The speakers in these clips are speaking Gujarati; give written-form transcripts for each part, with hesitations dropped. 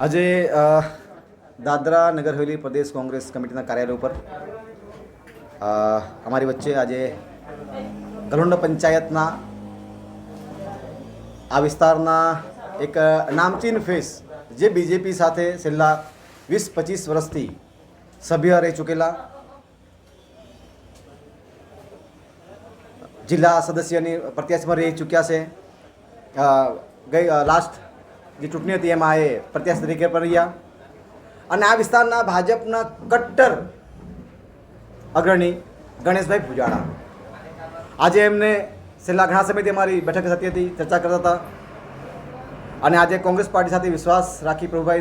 આજે દાદરા નગર હવેલી પ્રદેશ કોંગ્રેસ કમિટીના કાર્યાલય ઉપર અમારી વચ્ચે આજે ગલોંડ પંચાયતના આ વિસ્તારના એક નામચીન ફેસ જે બીજેપી સાથે છેલ્લા 20-25 વર્ષથી સભ્ય રહી ચૂકેલા, જિલ્લા સદસ્યની પ્રત્યાશીમાં રહી ચૂક્યા છે. ગઈ લાસ્ટ જે ચૂંટણી હતી એમાં એ પ્રત્યાશી તરીકે પણ રહ્યા અને આ વિસ્તારના ભાજપના કટ્ટર અગ્રણી ગણેશભાઈ ભુજાડા આજે એમને છેલ્લા ઘણા સમયથી અમારી બેઠક થતી હતી, ચર્ચા કરતા હતા અને આજે કોંગ્રેસ પાર્ટી સાથે વિશ્વાસ રાખી પ્રભુ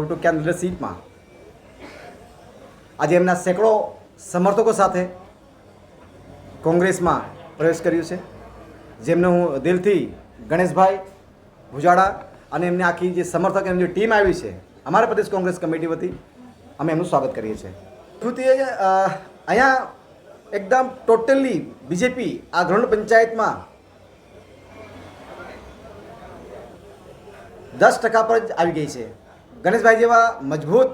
ટોકિયાની લીડરશીપમાં આજે એમના સેંકડો સમર્થકો સાથે કોંગ્રેસમાં પ્રવેશ કર્યું છે, જેમને હું દિલથી ગણેશભાઈ ભુજાડા અને એમને આખી જે સમર્થક એમની ટીમ આવી છે અમારા પ્રદેશ કોંગ્રેસ કમિટી વતી અમે એમનું સ્વાગત કરીએ છીએ. અહીંયા એકદમ ટોટલી બીજેપી આ ગલોંડ પંચાયતમાં 10% પર જ આવી ગઈ છે. ગણેશભાઈ જેવા મજબૂત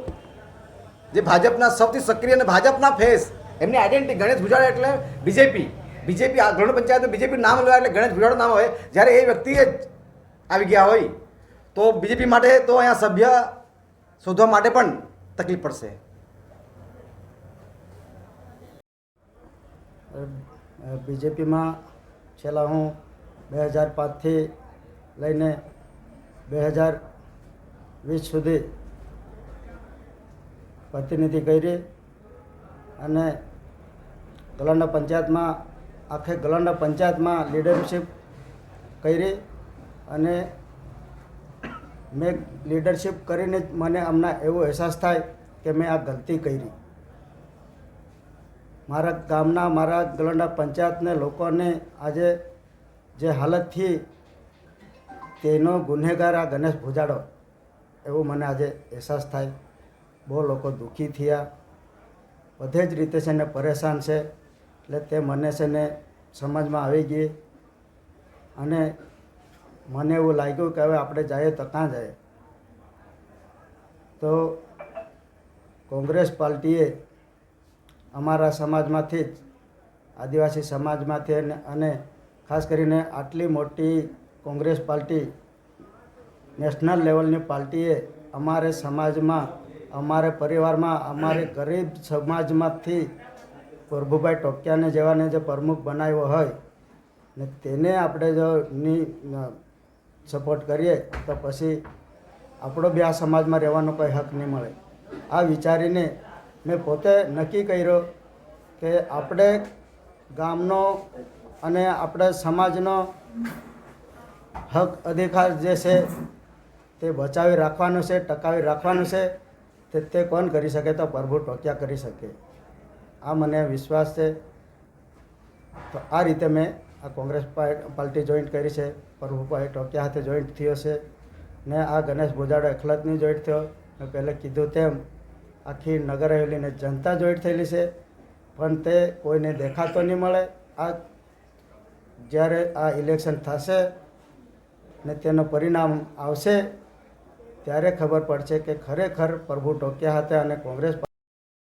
જે ભાજપના સૌથી સક્રિય અને ભાજપના ફેસ, એમની આઈડેન્ટિટી ગણેશ ભુજાડા એટલે બીજેપી આ ગલોંડ પંચાયતમાં બીજેપી નામ લેવા એટલે ગણેશ ભુજાડા નામ હોય. જ્યારે એ વ્યક્તિ જ આવી ગયા હોય તો બીજેપી માટે તો અહીંયા સભ્ય શોધવા માટે પણ તકલીફ પડશે. બીજેપીમાં છેલ્લા હું 2005થી લઈને 2020 સુધી પ્રતિનિધિ કરી અને ગલોંડ પંચાયતમાં આખે ગલોંડ પંચાયતમાં લીડરશિપ કરી અને મેં લીડરશિપ કરીને જ મને હમણાં એવો અહેસાસ થાય કે મેં આ ગલતી કરી. મારા ગામના મારા ગલોંડ પંચાયતને લોકોને આજે જે હાલતથી તેનો ગુનેગાર આ ગણેશ ભુજાડો એવું મને આજે અહેસાસ થાય. બહુ લોકો દુઃખી થયા, બધે જ રીતે છે ને પરેશાન છે. એટલે તે મને છે ને સમજમાં આવી ગઈ અને મને એવું લાગ્યું કે હવે આપણે જઈએ તો ક્યાં જાય. તો કોંગ્રેસ પાર્ટીએ અમારા સમાજમાંથી જ આદિવાસી સમાજમાંથી અને ખાસ કરીને આટલી મોટી કોંગ્રેસ પાર્ટી નેશનલ લેવલની પાર્ટીએ અમારે સમાજમાં, અમારે પરિવારમાં, અમારે ગરીબ સમાજમાંથી પ્રભુભાઈ ટોકિયાને જેવાને જે પ્રમુખ બનાવ્યો હોય ને તેને આપણે જો સપોર્ટ કરીએ તો પછી આપણો બી આ સમાજમાં રહેવાનો કોઈ હક નહીં મળે. આ વિચારીને મેં પોતે નક્કી કર્યો કે આપણે ગામનો અને આપણે સમાજનો હક અધિકાર જે છે તે બચાવી રાખવાનો છે, ટકાવી રાખવાનો છે. તે કોણ કરી શકે? તો પ્રભુ ટોકિયા કરી શકે. આ મને વિશ્વાસ છે. તો આ રીતે મેં આ કોંગ્રેસ પાર્ટી જોઈન્ટ કરી છે. પ્રભુભાઈ ટોકિયા સાથે જોઈન્ટ થયો છે ને આ ગણેશ ભુજાડો એકલો જ નહીં જોઈન્ટ થયો. મેં પહેલાં કીધું તેમ આખી નગર હવેલીને જનતા જોઈન્ટ થયેલી છે, પણ તે કોઈને દેખાતો નહીં મળે. આ જ્યારે આ ઇલેક્શન થશે ને તેનું પરિણામ આવશે ત્યારે ખબર પડશે કે ખરેખર પ્રભુ ટોકિયા હતા અને કોંગ્રેસ